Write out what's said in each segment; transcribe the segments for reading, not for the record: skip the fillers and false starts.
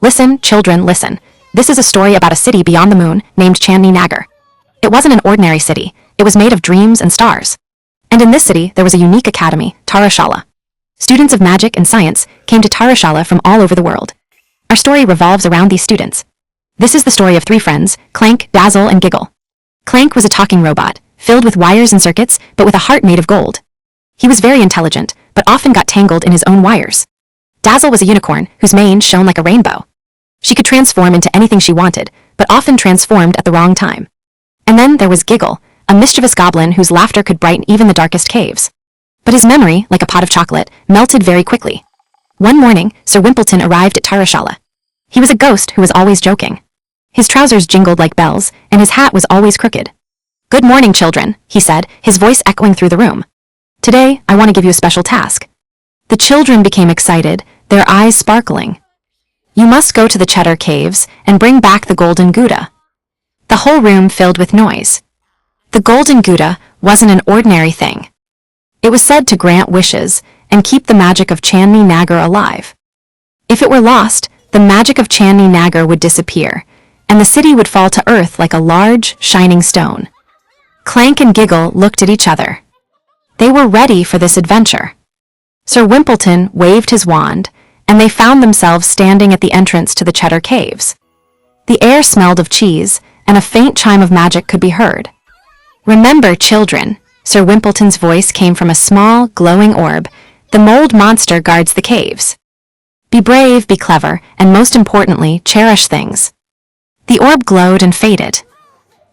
Listen, children, listen. This is a story about a city beyond the moon named Chandni Nagar. It wasn't an ordinary city. It was made of dreams and stars. And in this city, there was a unique academy, Tarashala. Students of magic and science came to Tarashala from all over the world. Our story revolves around these students. This is the story of three friends, Clank, Dazzle, and Giggle. Clank was a talking robot, filled with wires and circuits, but with a heart made of gold. He was very intelligent, but often got tangled in his own wires. Dazzle was a unicorn whose mane shone like a rainbow. She could transform into anything she wanted, but often transformed at the wrong time. And then there was Giggle, a mischievous goblin whose laughter could brighten even the darkest caves. But his memory, like a pot of chocolate, melted very quickly. One morning, Sir Wimpleton arrived at Tarashala. He was a ghost who was always joking. His trousers jingled like bells, and his hat was always crooked. "Good morning, children," he said, his voice echoing through the room. "Today, I want to give you a special task." The children became excited, their eyes sparkling. "You must go to the Cheddar Caves and bring back the Golden Gouda." The whole room filled with noise. The Golden Gouda wasn't an ordinary thing. It was said to grant wishes and keep the magic of Chandni Nagar alive. If it were lost, the magic of Chandni Nagar would disappear, and the city would fall to earth like a large, shining stone. Clank and Giggle looked at each other. They were ready for this adventure. Sir Wimpleton waved his wand, and they found themselves standing at the entrance to the Cheddar Caves. The air smelled of cheese, and a faint chime of magic could be heard. "Remember, children," Sir Wimpleton's voice came from a small, glowing orb. "The mold monster guards the caves. Be brave, be clever, and most importantly, cherish things." The orb glowed and faded.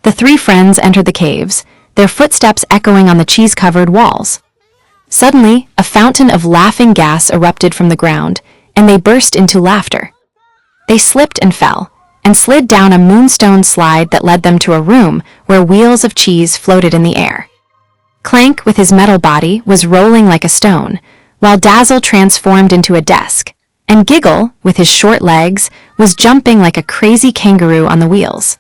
The three friends entered the caves, their footsteps echoing on the cheese-covered walls. Suddenly, a fountain of laughing gas erupted from the ground, and they burst into laughter. They slipped and fell, and slid down a moonstone slide that led them to a room where wheels of cheese floated in the air. Clank, with his metal body, was rolling like a stone, while Dazzle transformed into a desk, and Giggle, with his short legs, was jumping like a crazy kangaroo on the wheels.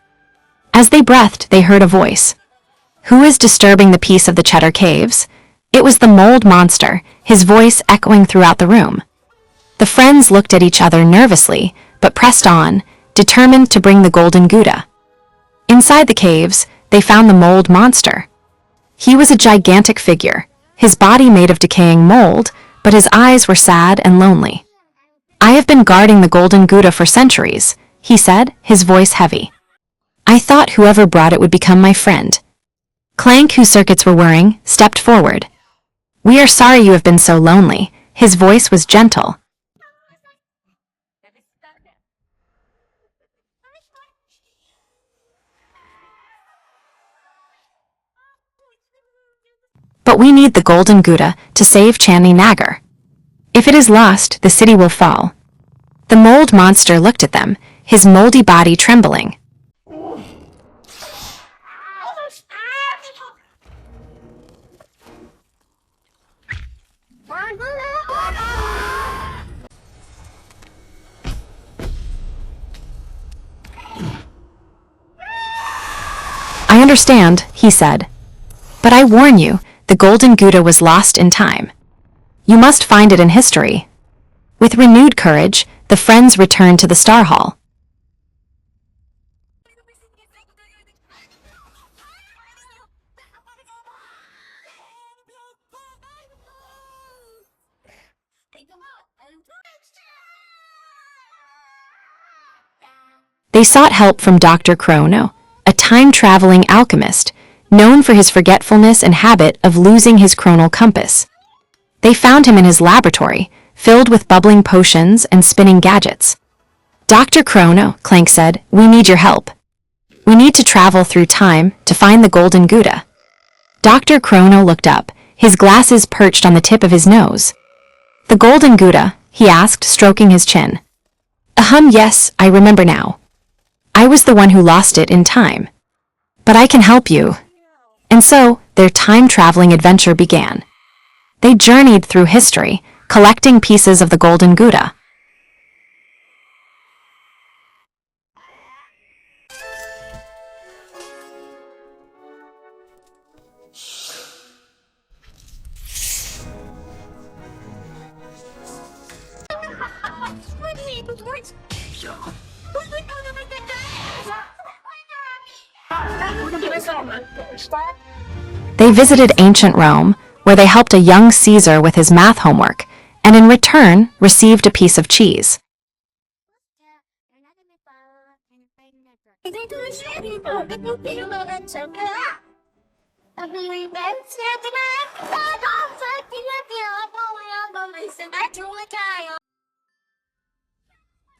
As they breathed, they heard a voice. "Who is disturbing the peace of the Cheddar Caves?" It was the mold monster, his voice echoing throughout the room. The friends looked at each other nervously, but pressed on, determined to bring the Golden Gouda. Inside the caves, they found the mold monster. He was a gigantic figure, his body made of decaying mold, but his eyes were sad and lonely. "I have been guarding the Golden Gouda for centuries," he said, his voice heavy. "I thought whoever brought it would become my friend." Clank, whose circuits were whirring, stepped forward. "We are sorry you have been so lonely," his voice was gentle. "But we need the Golden Gouda to save Chandni Nagar. If it is lost, the city will fall." The mold monster looked at them, his moldy body trembling. "I understand," he said. "But I warn you, the Golden Gouda was lost in time. You must find it in history." With renewed courage, the friends returned to the Star Hall. They sought help from Dr. Chrono, a time-traveling alchemist, known for his forgetfulness and habit of losing his chronal compass. They found him in his laboratory, filled with bubbling potions and spinning gadgets. "Dr. Chrono," Clank said, "we need your help. We need to travel through time to find the Golden Gouda." Dr. Chrono looked up, his glasses perched on the tip of his nose. "The Golden Gouda?" he asked, stroking his chin. Yes, I remember now. I was the one who lost it in time. But I can help you." And so, their time-traveling adventure began. They journeyed through history, collecting pieces of the Golden Gouda. They visited ancient Rome, where they helped a young Caesar with his math homework, and in return received a piece of cheese.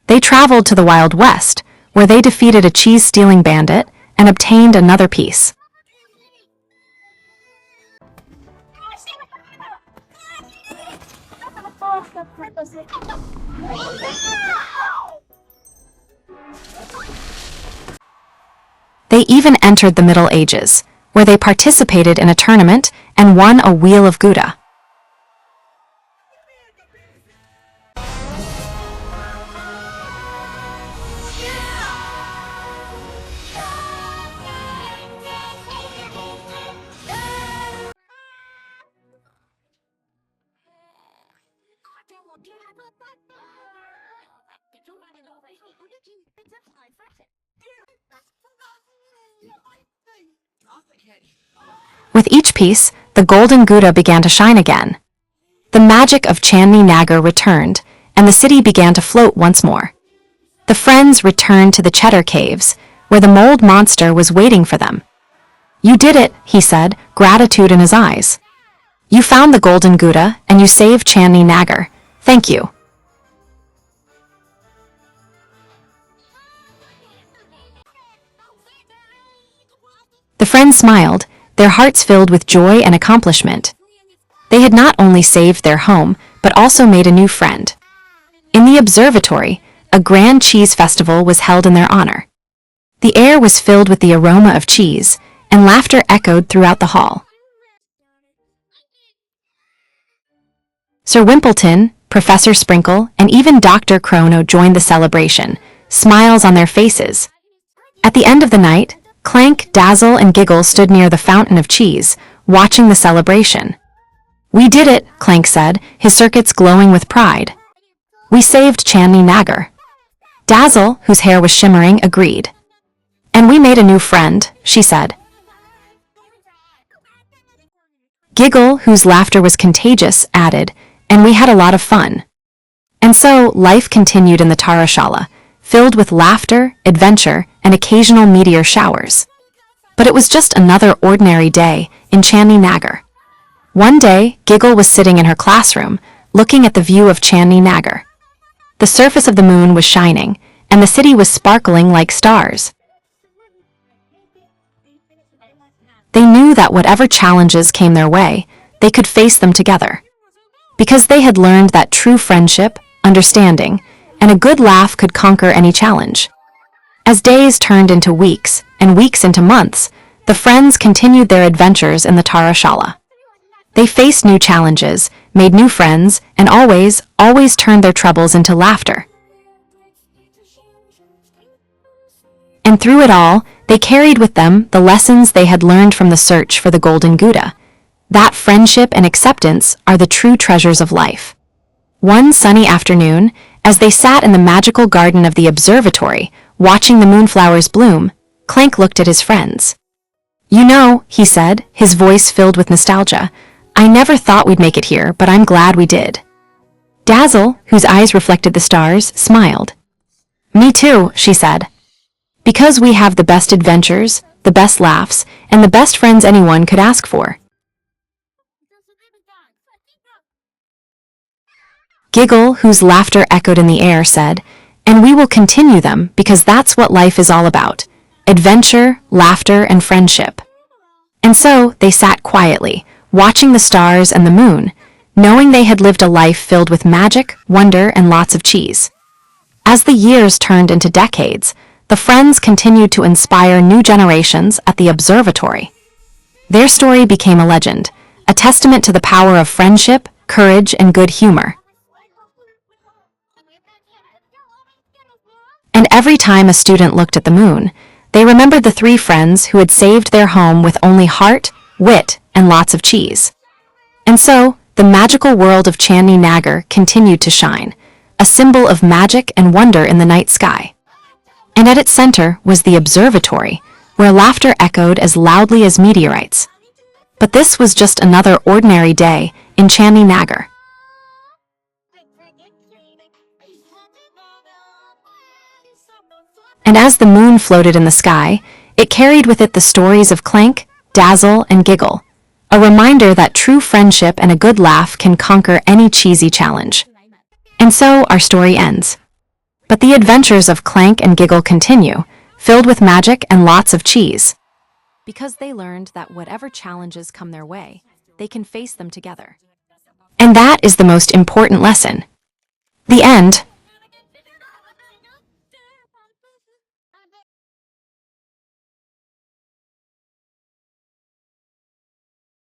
They traveled to the Wild West, where they defeated a cheese-stealing bandit and obtained another piece. They even entered the Middle Ages, where they participated in a tournament and won a wheel of Gouda. With each piece, the Golden Gouda began to shine again. The magic of Chandni Nagar returned, and the city began to float once more. The friends returned to the Cheddar Caves, where the mold monster was waiting for them. "You did it," he said, gratitude in his eyes. "You found the Golden Gouda, and you saved Chandni Nagar. Thank you." The friends smiled, their hearts filled with joy and accomplishment. They had not only saved their home, but also made a new friend. In the observatory, a grand cheese festival was held in their honor. The air was filled with the aroma of cheese, and laughter echoed throughout the hall. Sir Wimpleton, Professor Sprinkle, and even Dr. Chrono joined the celebration, smiles on their faces. At the end of the night, Clank, Dazzle, and Giggle stood near the fountain of cheese, watching the celebration. "We did it," Clank said, his circuits glowing with pride. "We saved Chandni Nagar." Dazzle, whose hair was shimmering, agreed. "And we made a new friend," she said. Giggle, whose laughter was contagious, added, "And we had a lot of fun." And so life continued in the Tarashala, filled with laughter, adventure, and occasional meteor showers. But it was just another ordinary day in Chandni Nagar. One day, Giggle was sitting in her classroom, looking at the view of Chandni Nagar. The surface of the moon was shining, and the city was sparkling like stars. They knew that whatever challenges came their way, they could face them together. Because they had learned that true friendship, understanding, and a good laugh could conquer any challenge. As days turned into weeks, and weeks into months, the friends continued their adventures in the Tarashala. They faced new challenges, made new friends, and always turned their troubles into laughter. And through it all, they carried with them the lessons they had learned from the search for the Golden Gouda. That friendship and acceptance are the true treasures of life. One sunny afternoon, as they sat in the magical garden of the observatory, watching the moonflowers bloom, Clank looked at his friends. "You know," he said, his voice filled with nostalgia, "I never thought we'd make it here, but I'm glad we did." Dazzle, whose eyes reflected the stars, smiled. "Me too," she said. "Because we have the best adventures, the best laughs, and the best friends anyone could ask for." Giggle, whose laughter echoed in the air, said, "And we will continue them because that's what life is all about. Adventure, laughter, and friendship." And so they sat quietly, watching the stars and the moon, knowing they had lived a life filled with magic, wonder, and lots of cheese. As the years turned into decades, the friends continued to inspire new generations at the observatory. Their story became a legend, a testament to the power of friendship, courage, and good humor. And every time a student looked at the moon, they remembered the three friends who had saved their home with only heart, wit, and lots of cheese. And so, the magical world of Chandni Nagar continued to shine, a symbol of magic and wonder in the night sky. And at its center was the observatory, where laughter echoed as loudly as meteorites. But this was just another ordinary day in Chandni Nagar. And as the moon floated in the sky, it carried with it the stories of Clank, Dazzle, and Giggle, a reminder that true friendship and a good laugh can conquer any cheesy challenge. And so our story ends. But the adventures of Clank and Giggle continue, filled with magic and lots of cheese. Because they learned that whatever challenges come their way, they can face them together. And that is the most important lesson. The end.